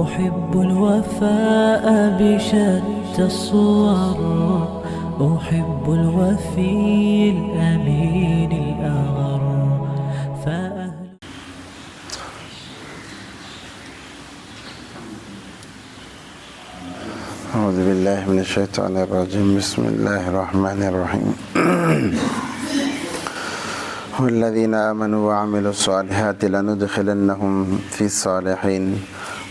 أحب الوفاء بشتى الصور، أحب الوفي الأمين الأغر. أعوذ بالله من الشيطان الرجيم. بسم الله الرحمن الرحيم. والذين آمنوا وعملوا الصالحات لندخلنهم في الصالحين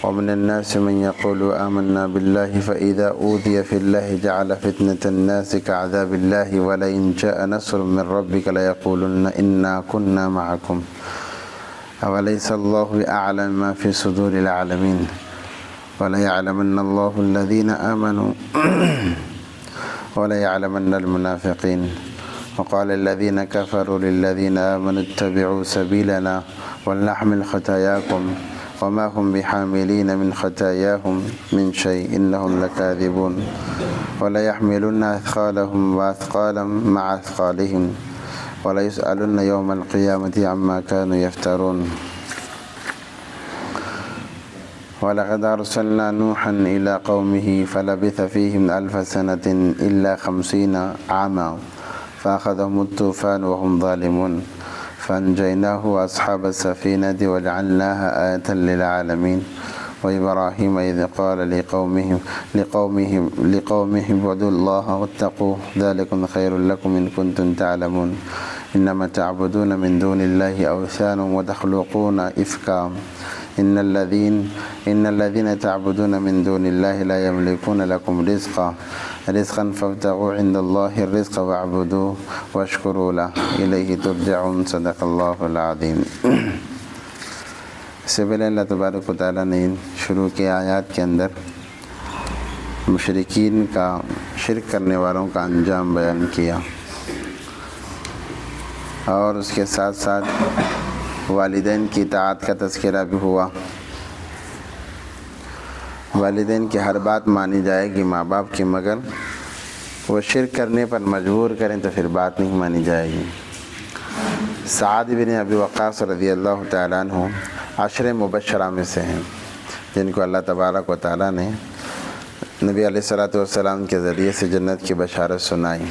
ومن الناس من يقول آمنا بالله فإذا أوذي في الله جعل فتنة الناس كعذاب الله ولئن جاء نصر من ربك ليقولن إنا كنا معكم أوليس الله بأعلم ما في صدور العالمين وليعلمن الله الذين آمنوا وليعلمن المنافقين. وقال الذين كفروا للذين آمنوا اتبعوا سبيلنا ولنحمل خطاياكم وما هم بحاملين من خطاياهم من شيء إنهم لكاذبون وليحملن أثقالهم وأثقالا مع أثقالهم وليسألن يوم القيامة عما كانوا يفترون. وَلَقَدْ أَرْسَلْنَا نُوحًا إِلَى قَوْمِهِ فَلَبِثَ فِيهِمْ أَلْفَ سَنَةٍ إِلَّا 50 عاما فأخذهم الطوفان وهم ظالمون فأنجيناه وأصحاب السفينة وجعلناها آية للعالمين. وإبراهيم إذ قال لقومه اعبدوا الله واتقوه ذلكم خير لكم إن كنتم تعلمون إنما تعبدون من دون الله أوثانا وتخلقون إفكا إن الذين تعبدون من دون الله لا يملكون لكم رزقا فابتغوا عند الله الرزق واعبدوه واشكروا له إليه ترجعون. صدق اللہ العظیم. اس سے پہلے اللہ تبارک و تعالیٰ نے شروع کے آیات کے اندر مشرکین کا، شرک کرنے والوں کا انجام بیان کیا، اور اس کے ساتھ ساتھ والدین کی اطاعت کا تذکرہ بھی ہوا. والدین کی ہر بات مانی جائے گی ماں باپ کی، مگر وہ شرک کرنے پر مجبور کریں تو پھر بات نہیں مانی جائے گی. سعد بن ابی وقاص رضی اللہ تعالیٰ عنہ 10 مبشرہ میں سے ہیں، جن کو اللہ تبارک و تعالیٰ نے نبی علیہ الصلوۃ والسلام کے ذریعے سے جنت کی بشارت سنائی.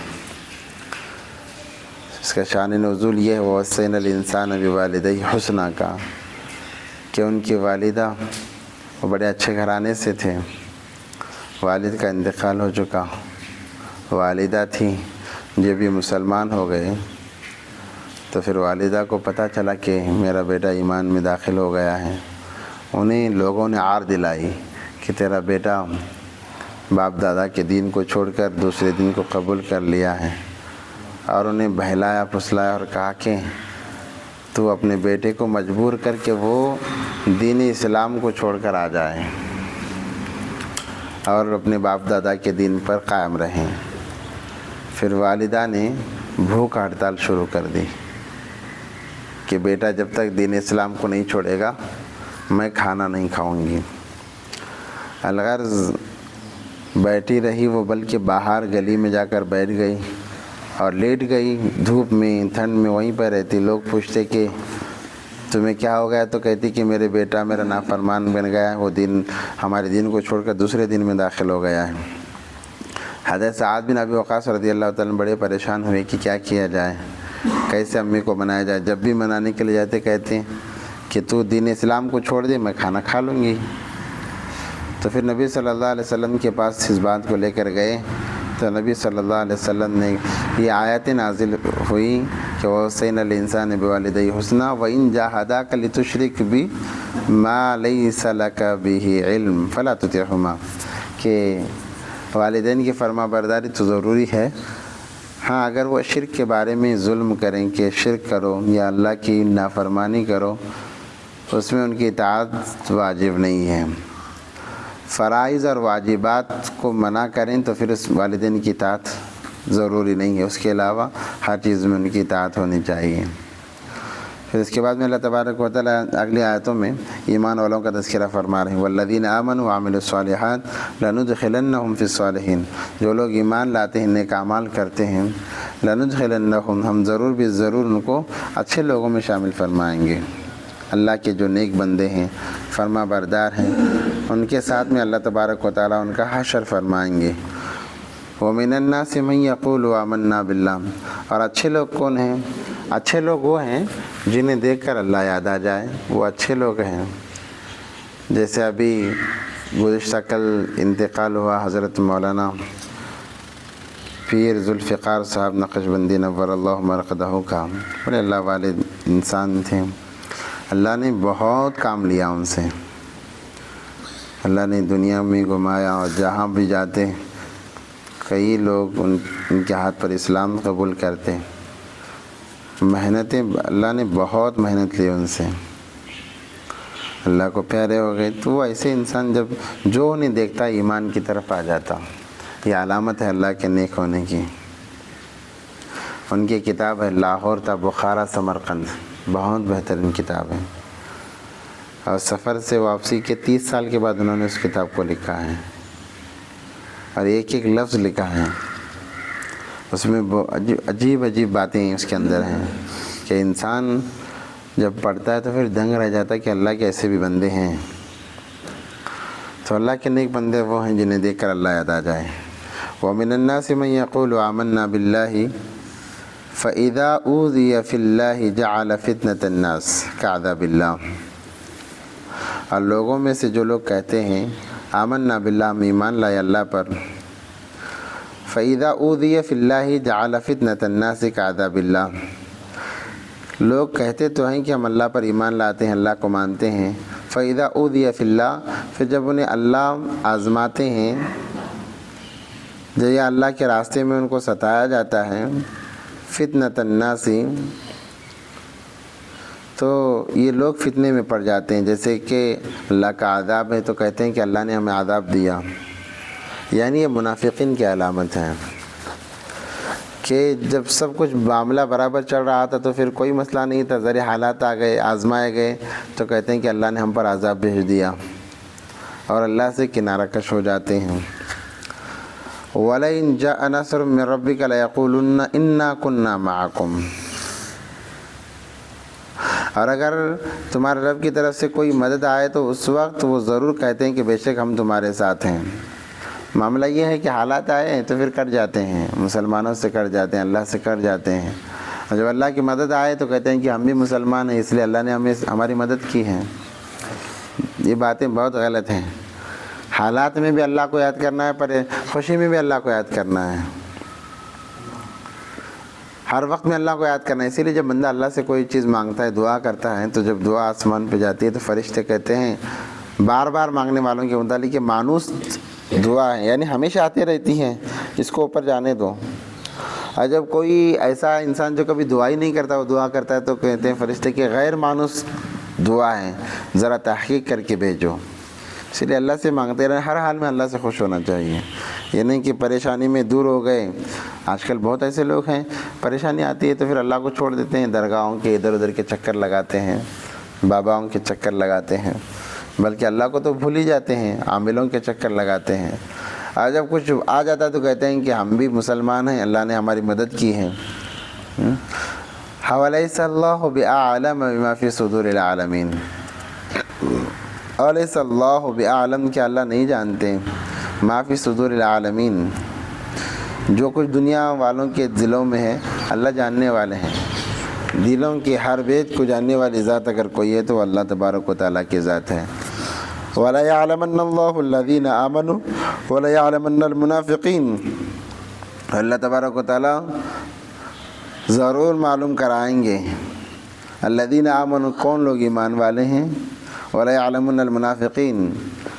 اس کا شان نزول یہ ہے وَوَصَّيْنَا الْإِنسَانَ بِوَالِدَيْهِ حُسْنًا کا، کہ ان کی والدہ وہ بڑے اچھے گھرانے سے تھے، والد کا انتقال ہو چکا، والدہ تھیں. جب یہ مسلمان ہو گئے تو پھر والدہ کو پتہ چلا کہ میرا بیٹا ایمان میں داخل ہو گیا ہے. انہیں لوگوں نے عار دلائی کہ تیرا بیٹا باپ دادا کے دین کو چھوڑ کر دوسرے دین کو قبول کر لیا ہے، اور انہیں بہلایا پھسلایا اور کہا کہ تو اپنے بیٹے کو مجبور کر کے وہ دین اسلام کو چھوڑ کر آ جائے اور اپنے باپ دادا کے دین پر قائم رہیں. پھر والدہ نے بھوک ہڑتال شروع کر دی کہ بیٹا جب تک دین اسلام کو نہیں چھوڑے گا میں کھانا نہیں کھاؤں گی. الغرض بیٹھی رہی وہ، بلکہ باہر گلی میں جا کر بیٹھ گئی اور لیٹ گئی، دھوپ میں ٹھنڈ میں وہیں پہ رہتی. لوگ پوچھتے کہ تمہیں کیا ہو گیا؟ تو کہتی کہ میرے بیٹا میرا نافرمان بن گیا ہے، وہ ہمارے دین کو چھوڑ کر دوسرے دین میں داخل ہو گیا ہے. حضرت سعد بن ابی وقاص رضی اللہ تعالیٰ بڑے پریشان ہوئے کہ کیا کیا جائے، کیسے امی کو منایا جائے. جب بھی منانے کے لیے جاتے کہتے ہیں کہ تو دین اسلام کو چھوڑ دے میں کھانا کھا لوں گی. تو پھر نبی صلی اللہ علیہ وسلم کے پاس اس بات کو لے کر گئے تو نبی صلی اللہ علیہ وسلم نے یہ آیتیں نازل ہوئی کہ وَوَصَّيْنَا الْإِنسَانَ بِوَالِدَيْهِ حُسْنًا وَإِنْ جَاهَدَاكَ لِتُشْرِكَ بِي مَا لَيْسَ لَكَ بِهِ عِلْمٌ فَلَا تُطِعْهُمَا، کہ والدین کی فرما برداری تو ضروری ہے، ہاں اگر وہ شرک کے بارے میں ظلم کریں کہ شرک کرو یا اللہ کی نافرمانی کرو، اس میں ان کی اطاعت واجب نہیں ہے. فرائض اور واجبات کو منع کریں تو پھر اس والدین کی اطاعت ضروری نہیں ہے، اس کے علاوہ ہر چیز میں ان کی اطاعت ہونی چاہیے. پھر اس کے بعد میں اللہ تبارک و تعالیٰ اگلی آیتوں میں ایمان والوں کا تذکرہ فرما رہے ہیں. والذین آمنوا وعملوا الصالحات لندخلنہم فی الصالحین، جو لوگ ایمان لاتے ہیں نیک اعمال کرتے ہیں، لندخلنہم ہم ضرور ان کو اچھے لوگوں میں شامل فرمائیں گے. اللہ کے جو نیک بندے ہیں، فرما بردار ہیں، ان کے ساتھ میں اللہ تبارک و تعالیٰ ان کا حشر فرمائیں گے۔ وَمِنَ النَّاسِ مَن يَقُولُ آمَنَّا بِاللَّهِ، اور اچھے لوگ کون ہیں؟ اچھے لوگ وہ ہیں جنہیں دیکھ کر اللہ یاد آ جائے، وہ اچھے لوگ ہیں۔ جیسے ابھی گزشتہ کل انتقال ہوا حضرت مولانا پیر ذوالفقار صاحب نقشبندی نور اللہ مرقدہ کا، بڑے اللہ والے انسان تھے۔ اللہ نے بہت کام لیا ان سے، اللہ نے دنیا میں گھمایا، اور جہاں بھی جاتے کئی لوگ ان کے ہاتھ پر اسلام قبول کرتے۔ محنتیں اللہ نے بہت محنت لی ان سے، اللہ کو پیارے ہو گئے۔ تو وہ ایسے انسان جب جو انہیں دیکھتا ایمان کی طرف آ جاتا، یہ علامت ہے اللہ کے نیک ہونے کی۔ ان کی کتاب ہے لاہور تا بخارا سمرقند، بہت بہترین کتاب ہے، اور سفر سے واپسی کے 30 سال کے بعد انہوں نے اس کتاب کو لکھا ہے، اور ایک ایک لفظ لکھا ہے، اس میں عجیب عجیب باتیں اس کے اندر ہیں کہ انسان جب پڑھتا ہے تو پھر دنگ رہ جاتا ہے کہ اللہ کے ایسے بھی بندے ہیں۔ تو اللہ کے نیک بندے وہ ہیں جنہیں دیکھ کر اللہ یاد آ جائے۔ وَمِنَ النَّاسِ مَن يَقُولُ آمَنَّا بِاللَّهِ فَإِذَا أُوذِيَ فِي اللَّهِ جَعَلَ فِتْنَةَ النَّاسِ كَعَذَابِ اللَّهِ، اور لوگوں میں سے جو لوگ کہتے ہیں آمنا باللہ، ہم ایمان لائے اللہ پر، فَإِذَا أُوذِيَ فِي اللَّهِ جَعَلَ فِتْنَةَ النَّاسِ كَعَذَابِ اللَّهِ، لوگ کہتے تو ہیں کہ ہم اللہ پر ایمان لاتے ہیں، اللہ کو مانتے ہیں، فَإِذَا أُوذِيَ فِي اللَّهِ، پھر جب انہیں اللہ آزماتے ہیں، جو یہ اللہ کے راستے میں ان کو ستایا جاتا ہے، فتنۃ الناس، تو یہ لوگ فتنے میں پڑ جاتے ہیں۔ جیسے کہ اللہ کا عذاب ہے تو کہتے ہیں کہ اللہ نے ہمیں عذاب دیا، یعنی یہ منافقین کی علامت ہے کہ جب سب کچھ معاملہ برابر چل رہا تھا تو پھر کوئی مسئلہ نہیں تھا، ذرے حالات آ گئے، آزمائے گئے تو کہتے ہیں کہ اللہ نے ہم پر عذاب بھیج دیا، اور اللہ سے کنارہ کش ہو جاتے ہیں۔ وَلَئِن جَاءَ نَصْرٌ مِّن رَّبِّكَ لَيَقُولُنَّ إِنَّا كُنَّا مَعَكُمْ، اور اگر تمہارے رب کی طرف سے کوئی مدد آئے تو اس وقت وہ ضرور کہتے ہیں کہ بے شک ہم تمہارے ساتھ ہیں۔ معاملہ یہ ہے کہ حالات آئے ہیں تو پھر کٹ جاتے ہیں، مسلمانوں سے کٹ جاتے ہیں، اللہ سے کٹ جاتے ہیں، اور جب اللہ کی مدد آئے تو کہتے ہیں کہ ہم بھی مسلمان ہیں، اس لیے اللہ نے ہماری مدد کی ہے۔ یہ باتیں بہت غلط ہیں۔ حالات میں بھی اللہ کو یاد کرنا ہے، پر خوشی میں بھی اللہ کو یاد کرنا ہے، ہر وقت میں اللہ کو یاد کرنا ہے۔ اسی لیے جب بندہ اللہ سے کوئی چیز مانگتا ہے، دعا کرتا ہے، تو جب دعا آسمان پہ جاتی ہے تو فرشتے کہتے ہیں بار بار مانگنے والوں کے متعلق کہ مانوس دعا ہے، یعنی ہمیشہ آتی رہتی ہیں، اس کو اوپر جانے دو۔ اور جب کوئی ایسا انسان جو کبھی دعا ہی نہیں کرتا وہ دعا کرتا ہے تو کہتے ہیں فرشتے کہ غیر مانوس دعا ہے، ذرا تحقیق کر کے بھیجو۔ اس لیے اللہ سے مانگتے رہے، ہر حال میں اللہ سے خوش ہونا چاہیے، یہ نہیں کہ پریشانی میں دور ہو گئے۔ آج کل بہت ایسے لوگ ہیں، پریشانی آتی ہے تو پھر اللہ کو چھوڑ دیتے ہیں، درگاہوں کے ادھر ادھر کے چکر لگاتے ہیں، باباؤں کے چکر لگاتے ہیں، بلکہ اللہ کو تو بھول ہی جاتے ہیں، عاملوں کے چکر لگاتے ہیں۔ اور جب کچھ آ جاتا ہے تو کہتے ہیں کہ ہم بھی مسلمان ہیں، اللہ نے ہماری مدد کی ہے۔ وَلَيْسَ اللَّهُ بِأَعْلَمَ بِمَا فِي صُدُورِ الْعَالَمِينَ، وَلَيْسَ اللَّهُ بِأَعْلَمَ، کہ اللہ نہیں جانتے، مَا فِي صُدُورِ الْعَالَمِينَ، جو کچھ دنیا والوں کے دلوں میں ہے اللہ جاننے والے ہیں۔ دلوں کے ہر بیت کو جاننے والی ذات اگر کوئی ہے تو اللہ تبارک و تعالیٰ کی ذات ہے۔ وَلَيَعْلَمَنَّ اللَّهُ الَّذِينَ آمَنُوا وَلَيَعْلَمَنَّ الْمُنَافِقِينَ، اللہ تبارک و تعالیٰ ضرور معلوم کرائیں گے الذین آمنوا، کون لوگ ایمان والے ہیں، وَلَيَعْلَمَنَّ الْمُنَافِقِينَ،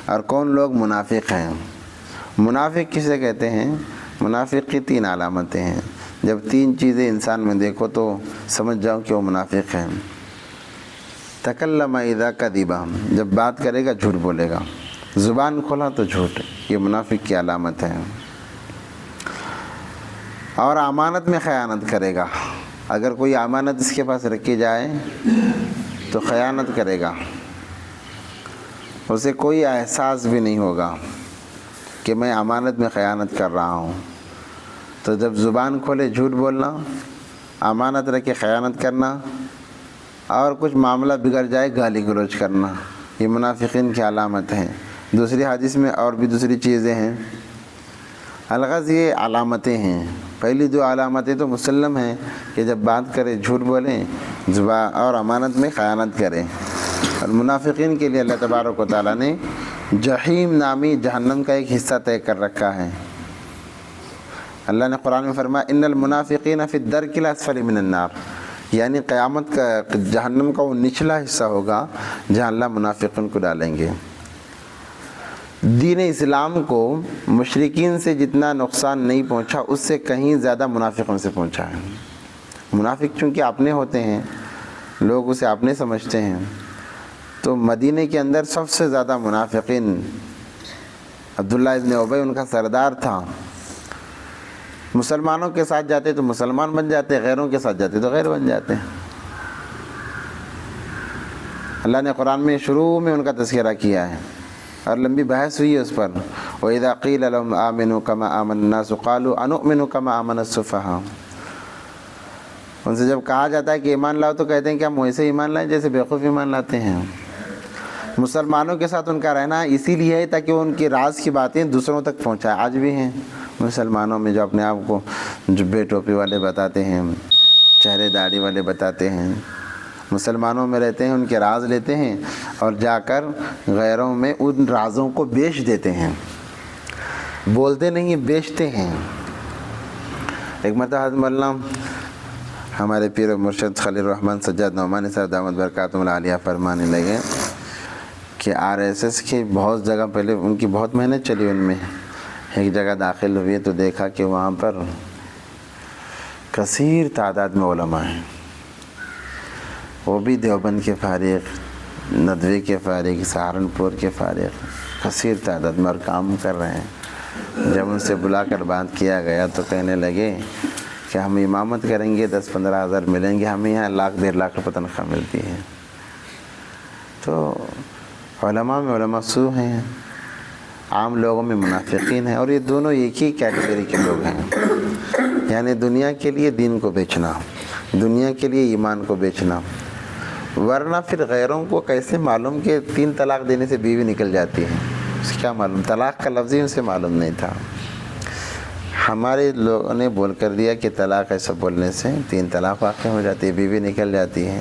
اور کون لوگ منافق ہیں۔ منافق کسے کہتے ہیں؟ منافق کی 3 علامتیں ہیں، جب 3 چیزیں انسان میں دیکھو تو سمجھ جاؤ کہ وہ منافق ہیں۔ تکلم اذا کذب، جب بات کرے گا جھوٹ بولے گا، زبان کھولا تو جھوٹ، یہ منافق کی علامت ہے۔ اور امانت میں خیانت کرے گا، اگر کوئی امانت اس کے پاس رکھی جائے تو خیانت کرے گا، اسے کوئی احساس بھی نہیں ہوگا کہ میں امانت میں خیانت کر رہا ہوں۔ تو جب زبان کھولے جھوٹ بولنا، امانت رکھے خیانت کرنا، اور کچھ معاملہ بگڑ جائے گالی گلوچ کرنا، یہ منافقین کی علامت ہیں۔ دوسری حدیث میں اور بھی دوسری چیزیں ہیں۔ الغرض یہ علامتیں ہیں۔ پہلی دو علامتیں تو مسلم ہیں کہ جب بات کرے جھوٹ بولیں، زبان اور امانت میں خیانت کریں۔ اور منافقین کے لیے اللہ تبارک و تعالیٰ نے جحیم نامی جہنم کا ایک حصہ طے کر رکھا ہے۔ اللہ نے قرآن میں فرمایا ان المنافقین فی الدرک الاسفل من النار، یعنی قیامت کا جہنم کا وہ نچلا حصہ ہوگا جہاں اللہ منافقین کو ڈالیں گے۔ دین اسلام کو مشرکین سے جتنا نقصان نہیں پہنچا اس سے کہیں زیادہ منافقوں سے پہنچا ہے۔ منافق چونکہ اپنے ہوتے ہیں، لوگ اسے اپنے سمجھتے ہیں، تو مدینے کے اندر سب سے زیادہ منافقین عبداللہ ابن ابی ان کا سردار تھا۔ مسلمانوں کے ساتھ جاتے تو مسلمان بن جاتے، غیروں کے ساتھ جاتے تو غیر بن جاتے۔ اللہ نے قرآن میں شروع میں ان کا تذکرہ کیا ہے اور لمبی بحث ہوئی ہے اس پر۔ وَإِذَا قِيلَ لَهُمْ آمِنُوا كَمَا آمَنَ النَّاسُ قَالُوا أَنُؤْمِنُ كَمَا آمَنَ السُّفَهَاءُ، ان سے جب کہا جاتا ہے کہ ایمان لاؤ تو کہتے ہیں کہ ہم ویسے ایمان لائیں جیسے بیوقوف ایمان لاتے ہیں۔ مسلمانوں کے ساتھ ان کا رہنا اسی لیے ہے تاکہ وہ ان کے راز کی باتیں دوسروں تک پہنچائے۔ آج بھی ہیں مسلمانوں میں جو اپنے آپ کو جبے ٹوپی والے بتاتے ہیں، چہرے داڑھی والے بتاتے ہیں، مسلمانوں میں رہتے ہیں، ان کے راز لیتے ہیں اور جا کر غیروں میں ان رازوں کو بیچ دیتے ہیں۔ بولتے نہیں، بیچتے ہیں۔ ایک مرتبہ حضرت مولانا ہمارے پیر و مرشد خلیل الرحمن سجاد نعمانی صاحب دامت برکاتہم العالیہ فرمانے لگے کہ RSS کی بہت جگہ پہلے ان کی بہت محنت چلی، ان میں ایک جگہ داخل ہوئی تو دیکھا کہ وہاں پر کثیر تعداد میں علماء ہیں، وہ بھی دیوبند کے فارغ، ندوی کے فارغ، سہارنپور کے فارغ، کثیر تعداد میں اور کام کر رہے ہیں۔ جب ان سے بلا کر بات کیا گیا تو کہنے لگے کہ ہم امامت کریں گے 10-15 ہزار ملیں گے، ہمیں یہاں 1,00,000-1,50 لاکھ روپے تنخواہ ملتی ہے۔ تو علماء میں علماء سو ہیں، عام لوگوں میں منافقین ہیں، اور یہ دونوں ایک ہی کیٹیگری کے لوگ ہیں، یعنی دنیا کے لیے دین کو بیچنا، دنیا کے لیے ایمان کو بیچنا۔ ورنہ پھر غیروں کو کیسے معلوم کہ 3 طلاق دینے سے بیوی نکل جاتی ہے؟ اسے کیا معلوم؟ طلاق کا لفظ ہی ان سے معلوم نہیں تھا۔ ہمارے لوگوں نے بول کر دیا کہ طلاق ایسا بولنے سے 3 طلاق واقع ہو جاتی ہے، بیوی نکل جاتی ہے۔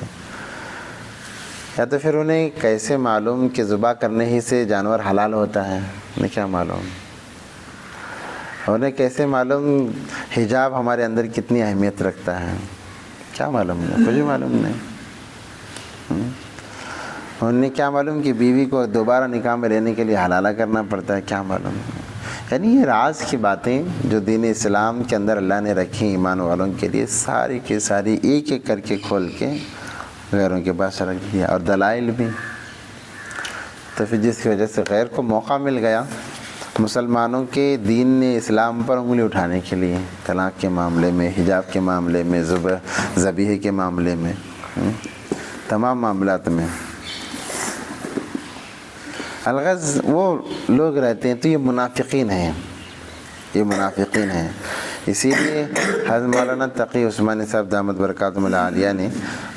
یا تو پھر انہیں کیسے معلوم کہ ذبح کرنے ہی سے جانور حلال ہوتا ہے؟ انہیں کیا معلوم؟ انہیں کیسے معلوم حجاب ہمارے اندر کتنی اہمیت رکھتا ہے؟ کیا معلوم؟ نہیں، کچھ بھی معلوم نہیں۔ انہیں کیا معلوم کہ بیوی کو دوبارہ نکاح میں لینے کے لیے حلالہ کرنا پڑتا ہے؟ کیا معلوم؟ یعنی یہ راز کی باتیں جو دین اسلام کے اندر اللہ نے رکھی ایمان والوں کے لیے، ساری کی ساری ایک ایک کر کے کھول کے غیروں کے پاس رکھ دیا، اور دلائل بھی۔ تو پھر جس کی وجہ سے غیر کو موقع مل گیا مسلمانوں کے دین نے اسلام پر انگلی اٹھانے کے لیے، طلاق کے معاملے میں، حجاب کے معاملے میں، ذبیحے کے معاملے میں، تمام معاملات میں۔ الغرض وہ لوگ رہتے ہیں تو یہ منافقین ہیں، یہ منافقین ہیں۔ اسی لیے حضرت مولانا تقی عثمانی صاحب دامت برکاتہم العالیہ نے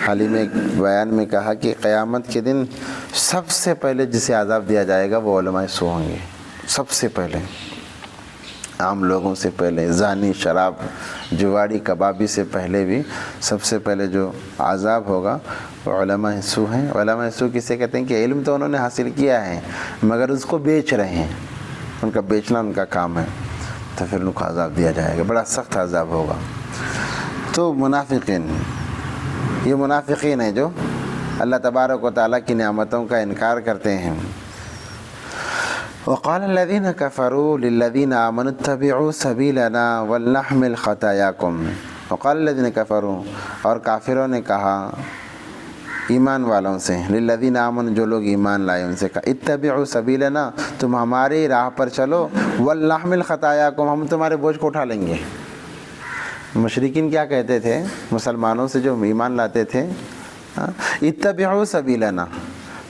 حال ہی میں ایک بیان میں کہا کہ قیامت کے دن سب سے پہلے جسے عذاب دیا جائے گا وہ علماء سو ہوں گے، سب سے پہلے، عام لوگوں سے پہلے، زانی، شراب، جواڑی، کبابی سے پہلے بھی سب سے پہلے جو عذاب ہوگا وہ علماء سو ہیں۔ علماء سو کسے کہتے ہیں کہ علم تو انہوں نے حاصل کیا ہے مگر اس کو بیچ رہے ہیں، ان کا بیچنا ان کا کام ہے، تو پھر ان کو عذاب دیا جائے گا، بڑا سخت عذاب ہوگا۔ تو منافقین، یہ منافقین ہیں جو اللہ تبارک و تعالیٰ کی نعمتوں کا انکار کرتے ہیں۔ وقال الذين كفروا للذين آمنوا اتبعوا سبيلنا ولنحمل خطاياكم۔ وقال الذين كفروا، اور کافروں نے کہا ایمان والوں سے، للذین آمنوا، جو لوگ ایمان لائے ان سے کہا، اتبعوا سبیلنا، تم ہماری راہ پر چلو، ولنحمل خطاياكم، ہم تمہارے بوجھ کو اٹھا لیں گے۔ مشرکین کیا کہتے تھے مسلمانوں سے جو ایمان لاتے تھے؟ اتبعوا سبیلنا،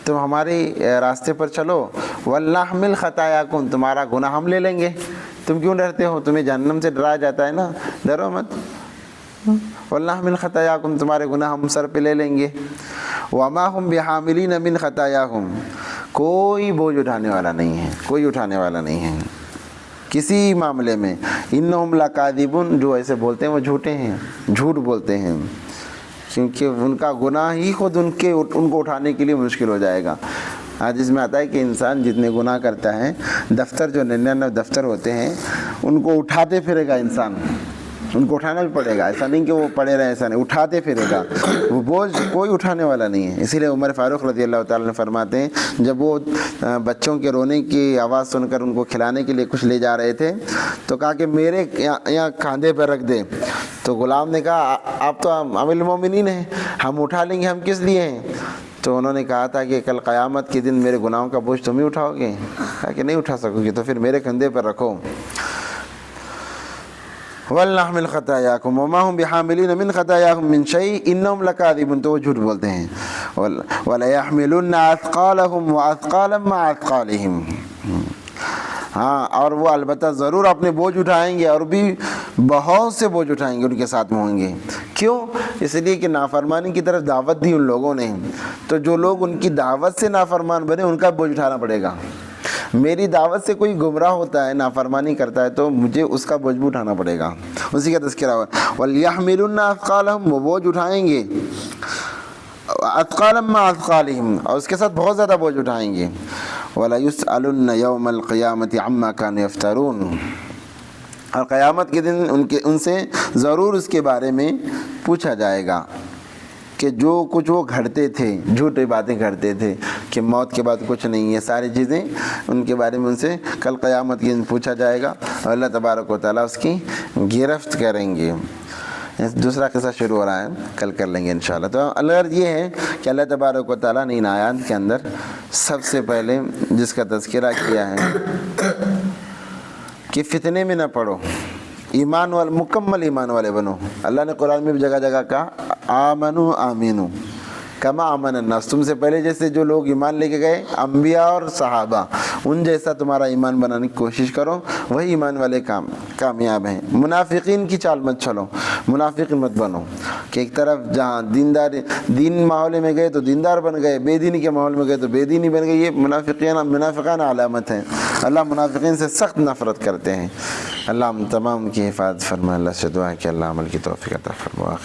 تم ہمارے راستے پر چلو، ولنحمل خطاياكم، تمہارا گناہ ہم لے لیں گے۔ تم کیوں ڈرتے ہو؟ تمہیں جہنم سے ڈرایا جاتا ہے نا، ڈرو مت۔ ولنحمل خطاياكم، تمہارے گناہ ہم سر پہ لے لیں گے۔ وما هم بحاملین من خطایاہم، کوئی بوجھ اٹھانے والا نہیں ہے، کوئی اٹھانے والا نہیں ہے کسی معاملے میں۔ انہم لکاذبون، جو ایسے بولتے ہیں وہ جھوٹے ہیں، جھوٹ بولتے ہیں، کیونکہ ان کا گناہ ہی خود ان کو اٹھانے کے لیے مشکل ہو جائے گا۔ آج اس میں آتا ہے کہ انسان جتنے گناہ کرتا ہے، دفتر جو 99 دفتر ہوتے ہیں ان کو اٹھاتے پھرے گا انسان، ان کو اٹھانا بھی پڑے گا، ایسا نہیں کہ وہ پڑے رہے، ایسا نہیں، اٹھاتے پھرے گا، وہ بوجھ کوئی اٹھانے والا نہیں ہے۔ اسی لیے عمر فاروق رضی اللہ تعالیٰ عنہ فرماتے ہیں، جب وہ بچوں کے رونے کی آواز سن کر ان کو کھلانے کے لیے کچھ لے جا رہے تھے تو کہا کہ میرے یہاں کاندھے پہ رکھ دے، تو غلام نے کہا آپ تو امیر المومنین ہیں، ہم اٹھا لیں گے، ہم کس لیے ہیں؟ تو انہوں نے کہا تھا کہ کل قیامت کے دن میرے گناہوں کا بوجھ تم ہی اٹھاؤ گے؟ کہا کہ نہیں اٹھا سکو گے، تو پھر میرے کندھے پر رکھو۔ وَلْنَحْمِلْ خَطَایَاكُمْ وَمَا هُمْ بِحَامِلِينَ مِنْ خَطَایَاهُمْ مِنْ شَيْءٍ إِنَّهُمْ لَكَاذِبُونَ، تو وہ جھوٹ بولتے ہیں۔ وَلَيَحْمِلُنَّ أَثْقَالَهُمْ وَأَثْقَالًا مَعَ أَثْقَالِهِمْ، ہاں، اور وہ البتہ ضرور اپنے بوجھ اٹھائیں گے، اور بھی بہت سے بوجھ اٹھائیں گے، ان کے ساتھ میں ہوں گے۔ کیوں؟ اس لیے کہ نافرمانی کی طرف دعوت دی ان لوگوں نے، تو جو لوگ ان کی دعوت سے نافرمان بنے ان کا بوجھ اٹھانا پڑے گا۔ میری دعوت سے کوئی گمراہ ہوتا ہے، نافرمانی کرتا ہے، تو مجھے اس کا بوجھ بھی اٹھانا پڑے گا، اسی کا تذکرہ ہوا۔ وَلْيَحْمِلُنَّ أَثْقَالَهُمْ، وہ بوجھ اٹھائیں گے، اثقالا مع اثقالهم، اور اس کے ساتھ بہت زیادہ بوجھ اٹھائیں گے۔ وَلَيُسْأَلُنَّ يَوْمَ الْقِيَامَةِ عَمَّا كَانُوا يَفْتَرُونَ، اور قیامت کے دن ان سے ضرور اس کے بارے میں پوچھا جائے گا کہ جو کچھ وہ گھڑتے تھے، جھوٹی باتیں کرتے تھے کہ موت کے بعد کچھ نہیں ہے، ساری چیزیں ان کے بارے میں ان سے کل قیامت کے دن پوچھا جائے گا، اور اللہ تبارک و تعالیٰ اس کی گرفت کریں گے۔ دوسرا قصہ شروع ہو رہا ہے، کل کر لیں گے انشاءاللہ۔ تو الغرض یہ ہے کہ اللہ تبارک و تعالیٰ نے ان آیات کے اندر سب سے پہلے جس کا تذکرہ کیا ہے کہ فتنے میں نہ پڑو، ایمان والے، مکمل ایمان والے بنو۔ اللہ نے قرآن میں بھی جگہ جگہ کہا آمنو آمینو کما آمن الناس، تم سے پہلے جیسے جو لوگ ایمان لے کے گئے، انبیاء اور صحابہ، ان جیسا تمہارا ایمان بنانے کی کوشش کرو، وہی ایمان والے کامیاب ہیں۔ منافقین کی چال مت چلو، منافق مت بنو کہ ایک طرف جہاں دین ماحول میں گئے تو دیندار بن گئے، بے دینی کے ماحول میں گئے تو بے دینی بن گئے، یہ منافقان علامت ہے۔ اللہ منافقین سے سخت نفرت کرتے ہیں۔ اللہ ہم تمام کی حفاظت فرمائے۔ اللہ سے دعا ہے کہ اللہ عمل کی توفیق عطا فرمائے۔